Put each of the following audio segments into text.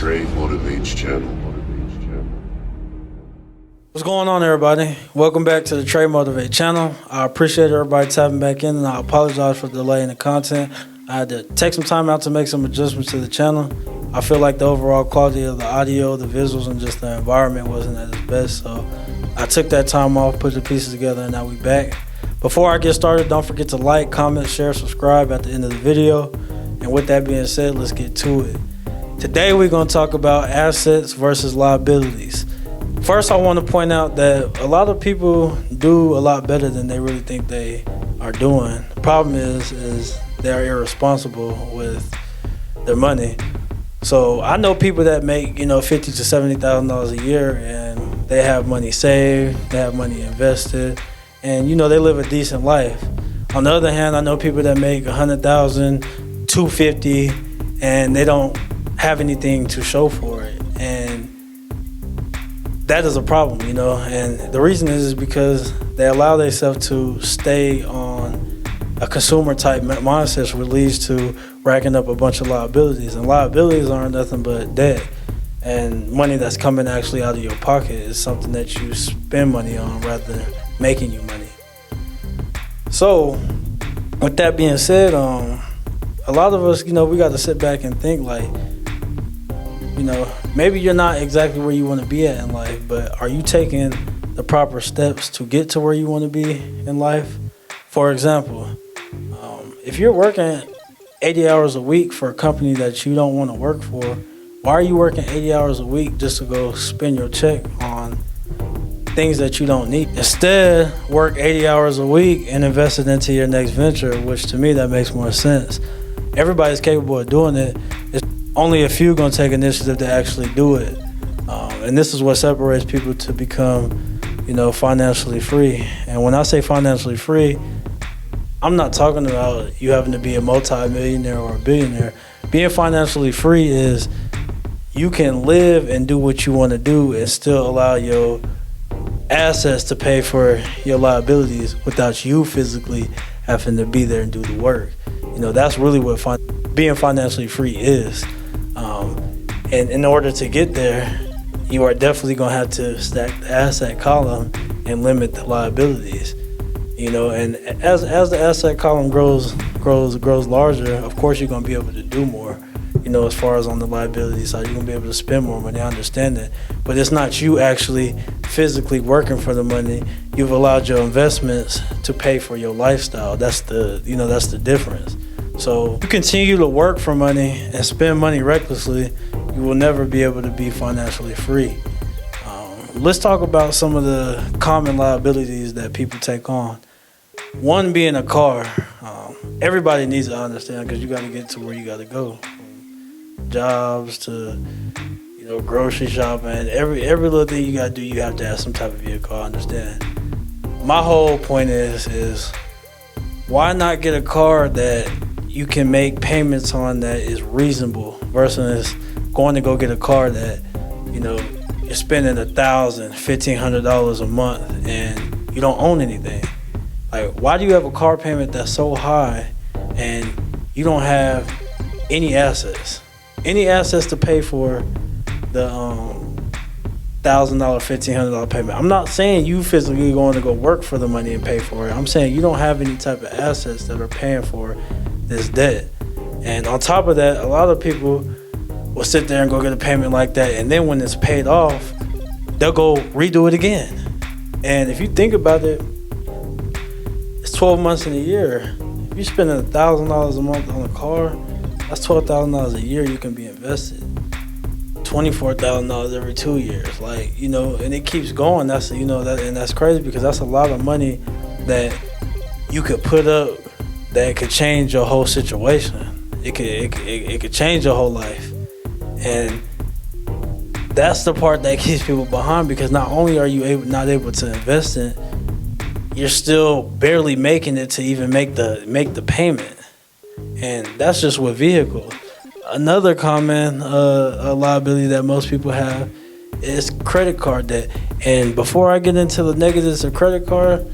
Trade Motivates channel. What's going on, everybody? Welcome back to the Trade Motivate channel. I appreciate everybody tapping back in, and I apologize for the delay in the content. I had to take some time out to make some adjustments to the channel. I feel like the overall quality of the audio, the visuals, and just the environment wasn't at its best, so I took that time off, put the pieces together, and now we back. Before I get started, don't forget to like, comment, share, subscribe at the end of the video. And with that being said, let's get to it. Today we're going to talk about assets versus liabilities. First, I want to point out that a lot of people do a lot better than they really think they are doing. The problem is they're irresponsible with their money. So I know people that make, $50,000 to $70,000 a year, and they have money saved, they have money invested, and they live a decent life. On the other hand, I know people that make $100,000, $250,000, and they don't have anything to show for it, and that is a problem, and the reason is because they allow themselves to stay on a consumer type mindset, which leads to racking up a bunch of liabilities, and liabilities aren't nothing but debt, and money that's coming actually out of your pocket is something that you spend money on rather than making you money. So with that being said, a lot of us, we got to sit back and think like, maybe you're not exactly where you want to be at in life, but are you taking the proper steps to get to where you want to be in life? For example, if you're working 80 hours a week for a company that you don't want to work for, why are you working 80 hours a week just to go spend your check on things that you don't need? Instead, work 80 hours a week and invest it into your next venture, which to me, that makes more sense. Everybody's capable of doing it. It's only a few going to take initiative to actually do it. And this is what separates people to become, financially free. And when I say financially free, I'm not talking about you having to be a multi-millionaire or a billionaire. Being financially free is you can live and do what you want to do and still allow your assets to pay for your liabilities without you physically having to be there and do the work. That's really what being financially free is. And in order to get there, you are definitely going to have to stack the asset column and limit the liabilities. And as the asset column grows larger, of course you're going to be able to do more. As far as on the liability side, you're going to be able to spend more money. I understand that. But it's not you actually physically working for the money. You've allowed your investments to pay for your lifestyle. That's the difference. So if you continue to work for money and spend money recklessly, you will never be able to be financially free. Let's talk about some of the common liabilities that people take on. One being a car. Everybody needs to understand, because you got to get to where you got to go. From jobs to grocery shopping, every little thing you got to do, you have to have some type of vehicle. I understand. My whole point is why not get a car that you can make payments on that is reasonable versus going to go get a car that you're spending $1,000, $1,500 a month and you don't own anything. Like, why do you have a car payment that's so high and you don't have any assets to pay for the $1,000, $1,500 payment? I'm not saying you physically going to go work for the money and pay for it. I'm saying you don't have any type of assets that are paying for this debt. And on top of that, a lot of people will sit there and go get a payment like that, and then when it's paid off, they'll go redo it again. And if you think about it, it's 12 months in a year. If you're spending $1,000 a month on a car, that's $12,000 a year you can be invested. $24,000 every 2 years, and it keeps going. That's and that's crazy, because that's a lot of money that you could put up that could change your whole situation. It could change your whole life. And that's the part that keeps people behind, because not only are you not able to invest in, you're still barely making it to even make the payment. And that's just with vehicles. Another common liability that most people have is credit card debt. And before I get into the negatives of credit card,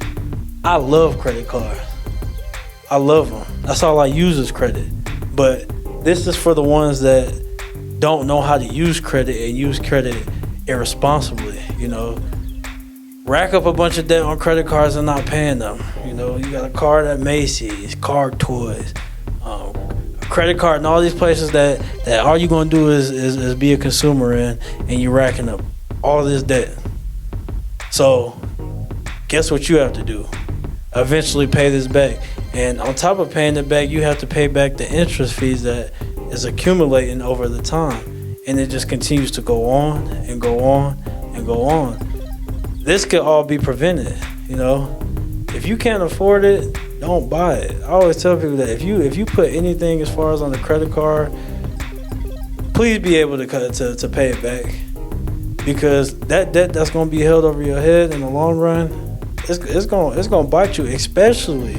I love credit cards. I love them. That's all I use is credit. But this is for the ones that don't know how to use credit and use credit irresponsibly. Rack up a bunch of debt on credit cards and not paying them. You got a card at Macy's, Card Toys, a credit card, and all these places that all you're gonna do is be a consumer in, and you're racking up all this debt. So guess what you have to do? Eventually pay this back. And on top of paying it back, you have to pay back the interest fees that is accumulating over the time. And it just continues to go on and go on and go on. This could all be prevented, If you can't afford it, don't buy it. I always tell people that if you put anything as far as on the credit card, please be able to pay it back. Because that debt that's going to be held over your head in the long run, it's going to bite you, especially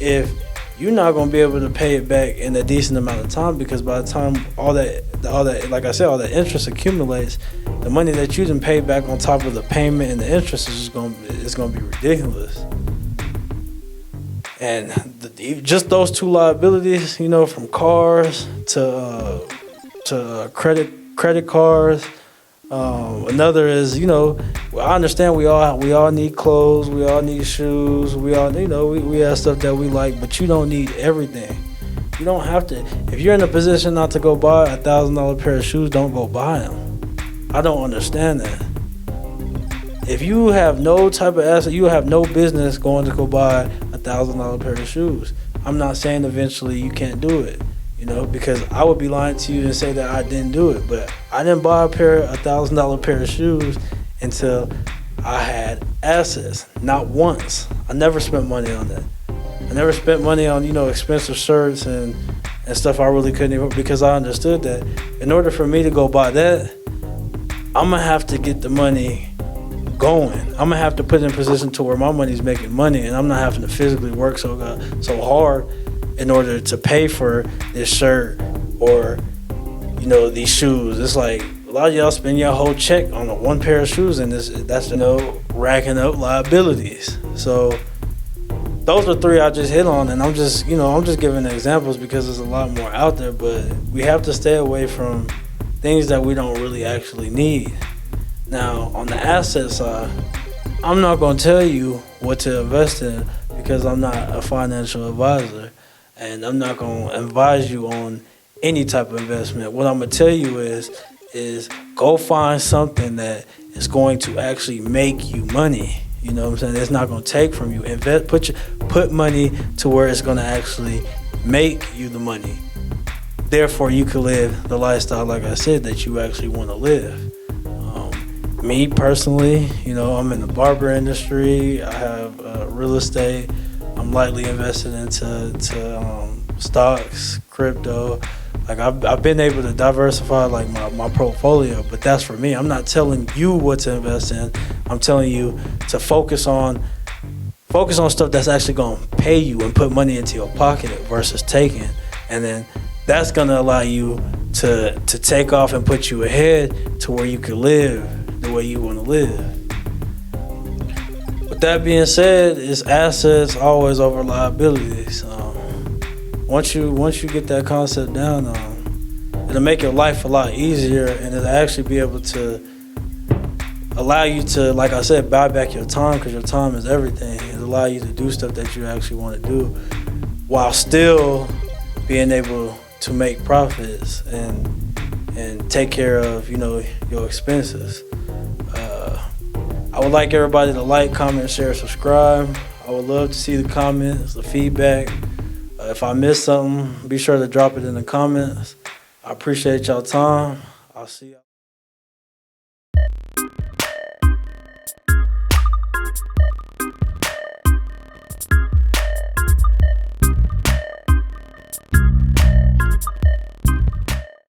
if you're not going to be able to pay it back in a decent amount of time. Because by the time all that, like I said, all that interest accumulates, the money that you didn't pay back on top of the payment and the interest is going to be ridiculous. And just those two liabilities, from cars to credit cards. Another is, I understand we all need clothes, we all need shoes, we all, we have stuff that we like, but you don't need everything. You don't have to. If you're in a position not to go buy $1,000 pair of shoes, don't go buy them. I don't understand that. If you have no type of asset, you have no business going to go buy $1,000 pair of shoes. I'm not saying eventually you can't do it. Because I would be lying to you and say that I didn't do it. But I didn't buy a $1,000 pair of shoes until I had assets. Not once. I never spent money on that. I never spent money on, expensive shirts and stuff I really couldn't even, because I understood that in order for me to go buy that, I'm going to have to get the money going. I'm going to have to put it in a position to where my money's making money and I'm not having to physically work so hard in order to pay for this shirt or, these shoes. It's like a lot of y'all spend your whole check on one pair of shoes, and that's racking up liabilities. So those are three I just hit on, and I'm just giving examples because there's a lot more out there, but we have to stay away from things that we don't really actually need. Now, on the asset side, I'm not going to tell you what to invest in because I'm not a financial advisor. And I'm not going to advise you on any type of investment. What I'm going to tell you is go find something that is going to actually make you money. You know what I'm saying? It's not going to take from you. Put money to where it's going to actually make you the money. Therefore, you can live the lifestyle, like I said, that you actually want to live. Me personally, I'm in the barber industry. I have real estate. I'm lightly invested into stocks, crypto. Like I've been able to diversify like my portfolio, but that's for me. I'm not telling you what to invest in. I'm telling you to focus on stuff that's actually gonna pay you and put money into your pocket versus taking. And then that's gonna allow you to take off and put you ahead to where you can live the way you wanna live. With that being said, it's assets always over liabilities. Once you get that concept down, it'll make your life a lot easier, and it'll actually be able to allow you to, like I said, buy back your time, because your time is everything. It'll allow you to do stuff that you actually want to do while still being able to make profits and take care of your expenses. I would like everybody to like, comment, share, subscribe. I would love to see the comments, the feedback. If I missed something, be sure to drop it in the comments. I appreciate y'all time. I'll see y'all.